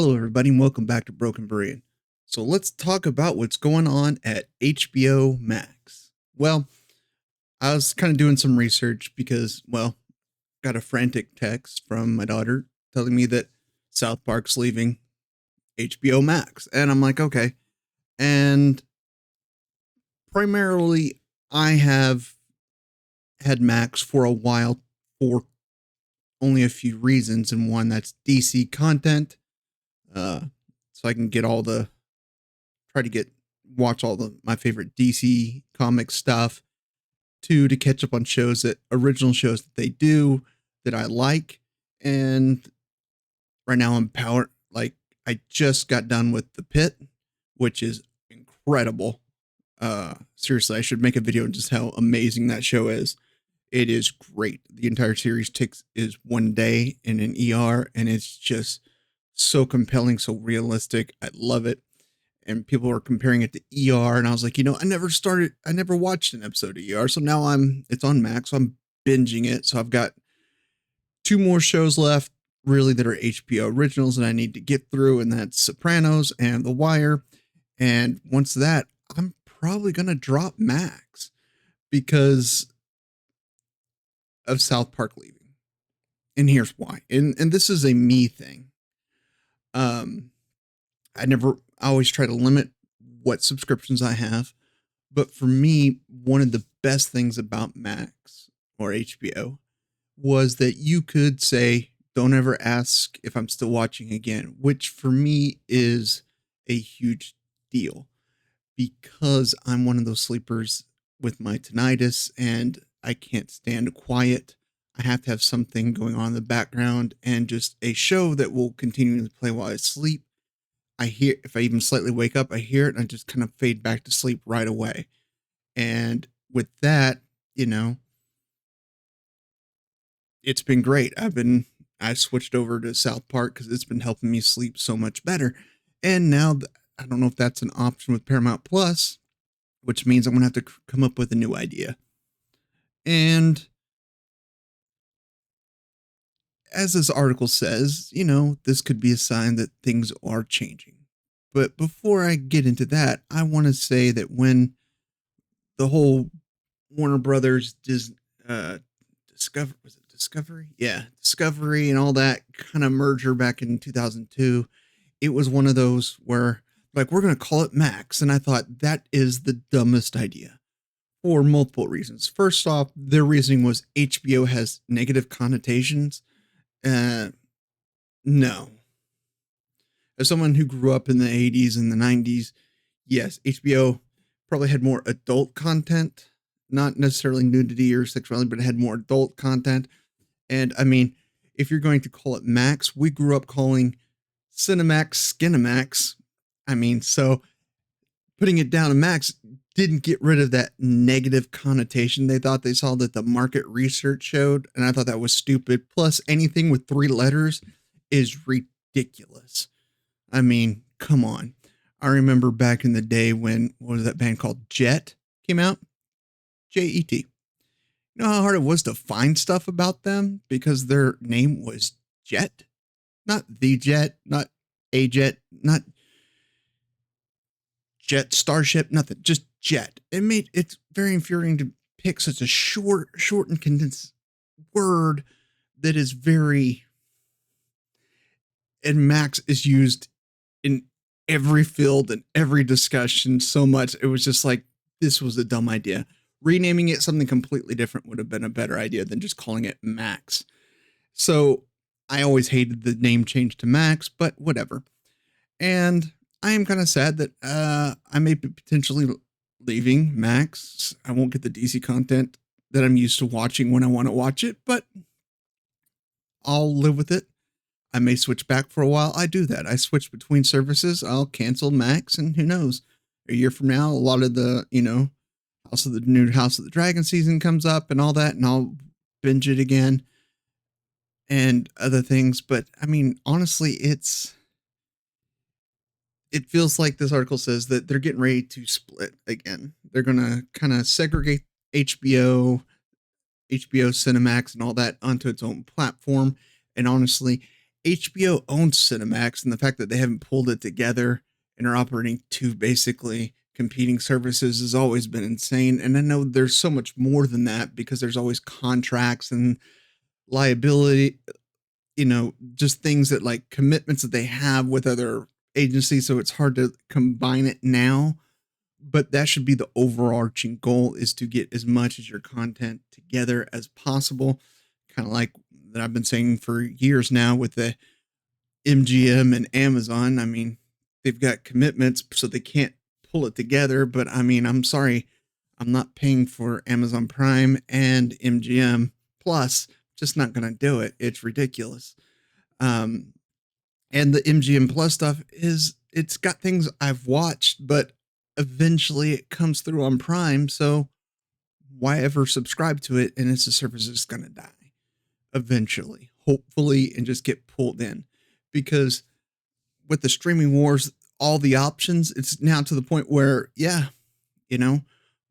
Hello, everybody, and welcome back to Broken Berean. So let's talk about what's going on at HBO Max. Well, I was kind of doing some research because, got a frantic text from my daughter telling me that South Park's leaving HBO Max. And I'm like, okay. And primarily, I have had Max for a while for only a few reasons. And one, that's DC content. So I can get try to watch all my favorite DC comic stuff. Two, to catch up on original shows that they do that I like. And right now I just got done with The Pit, which is incredible. Seriously, I should make a video on just how amazing that show is. It is great. The entire series is one day in an ER, and it's just so compelling, so realistic. I love it. And people are comparing it to ER, and I was like, I never watched an episode of ER, so now it's on Max, so I'm binging it. So I've got two more shows left, really, that are HBO originals that I need to get through, and that's Sopranos and The Wire. And once that, I'm probably gonna drop Max because of South Park leaving. And here's why. And this is a me thing. I always try to limit what subscriptions I have. But for me, one of the best things about Max or HBO was that you could say, don't ever ask if I'm still watching again, which for me is a huge deal because I'm one of those sleepers with my tinnitus and I can't stand quiet. I have to have something going on in the background and just a show that will continue to play while I sleep. If I even slightly wake up, I hear it and I just kind of fade back to sleep right away. And with that, it's been great. I switched over to South Park because it's been helping me sleep so much better. And now I don't know if that's an option with Paramount Plus, which means I'm going to have to come up with a new idea. And as this article says, this could be a sign that things are changing. But before I get into that, I want to say that when the whole Warner Brothers Discovery? Yeah, Discovery and all that kind of merger back in 2002, it was one of those where, like, we're going to call it Max. And I thought that is the dumbest idea for multiple reasons. First off, their reasoning was HBO has negative connotations. No. As someone who grew up in the 80s and the 90s, yes, HBO probably had more adult content, not necessarily nudity or sexuality, but it had more adult content. And I mean, if you're going to call it Max, we grew up calling Cinemax Skinemax. I mean, so putting it down to Max didn't get rid of that negative connotation they thought they saw that the market research showed. And I thought that was stupid. Plus, anything with 3 letters is ridiculous. I mean, come on. I remember back in the day when, what was that band called? Jet came out? Jet. You know how hard it was to find stuff about them because their name was Jet? Not the Jet, not a Jet, not Jet Starship, nothing, just Jet. It's very infuriating to pick such a short and condensed word that is and Max is used in every field and every discussion so much. It was just like, this was a dumb idea. Renaming it something completely different would have been a better idea than just calling it Max. So I always hated the name change to Max, but whatever. And I am kind of sad that I may be potentially leaving Max. I won't get the DC content that I'm used to watching when I want to watch it, but I'll live with it. I may switch back for a while. I do that. I switch between services. I'll cancel Max, and who knows? A year from now, a lot of the, new House of the Dragon season comes up and all that, and I'll binge it again and other things. But I mean, honestly, it feels like this article says that they're getting ready to split again. They're going to kind of segregate HBO Cinemax and all that onto its own platform. And honestly, HBO owns Cinemax, and the fact that they haven't pulled it together and are operating two basically competing services has always been insane. And I know there's so much more than that because there's always contracts and liability, just things that like commitments that they have with other agencies. So it's hard to combine it now, but that should be the overarching goal, is to get as much as your content together as possible. Kind of like that I've been saying for years now with the MGM and Amazon. I mean, they've got commitments, so they can't pull it together. But I mean, I'm sorry, I'm not paying for Amazon Prime and MGM Plus. Just not going to do it. It's ridiculous. Um, and the MGM Plus stuff it's got things I've watched, but eventually it comes through on Prime. So why ever subscribe to it? And it's a service that's going to die eventually, hopefully, and just get pulled in, because with the streaming wars, all the options, it's now to the point where, yeah,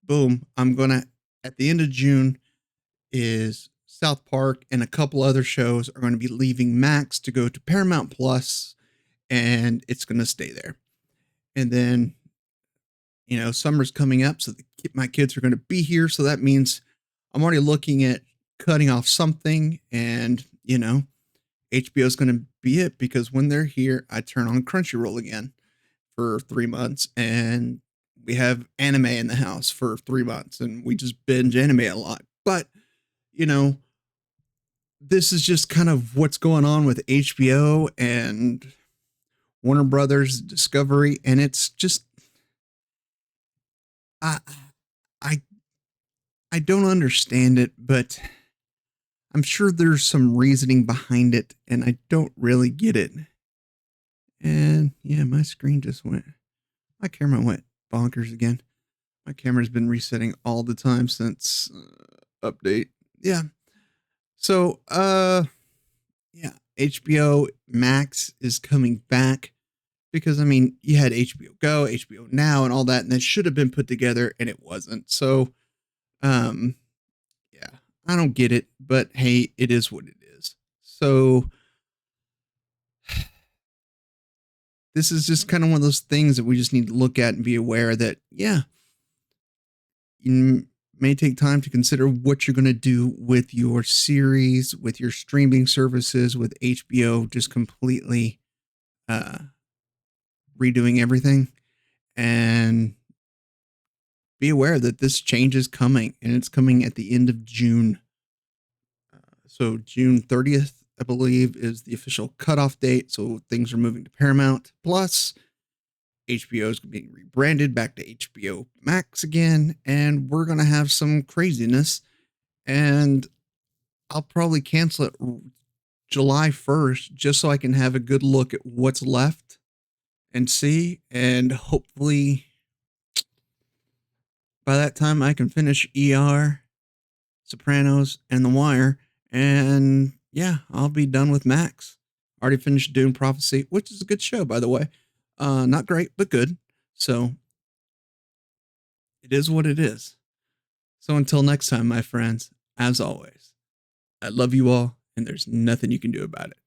boom, I'm going to, at the end of June is South Park and a couple other shows are going to be leaving Max to go to Paramount Plus, and it's going to stay there. And then, summer's coming up, so my kids are going to be here. So that means I'm already looking at cutting off something, and, HBO is going to be it, because when they're here, I turn on Crunchyroll again for 3 months, and we have anime in the house for 3 months, and we just binge anime a lot. But, this is just kind of what's going on with HBO and Warner Brothers Discovery, and it's just I I I don't understand it, but I'm sure there's some reasoning behind it, and I don't really get it. And yeah, my screen just my camera went bonkers again. My camera's been resetting all the time since update. Yeah. So, yeah, HBO Max is coming back, because I mean, you had HBO Go, HBO Now, and all that, and that should have been put together, and it wasn't. So, yeah, I don't get it, but hey, it is what it is. So, this is just kind of one of those things that we just need to look at and be aware that, yeah, you may take time to consider what you're going to do with your series, with your streaming services, with HBO just completely uh, redoing everything. And be aware that this change is coming, and it's coming at the end of June. So June 30th, I believe, is the official cutoff date. So things are moving to Paramount Plus. HBO is being rebranded back to HBO Max again, and we're going to have some craziness. And I'll probably cancel it July 1st just so I can have a good look at what's left and see. And hopefully by that time I can finish ER, Sopranos, and The Wire. And yeah, I'll be done with Max. Already finished Dune Prophecy, which is a good show, by the way. Not great, but good. So it is what it is. So until next time, my friends, as always, I love you all, and there's nothing you can do about it.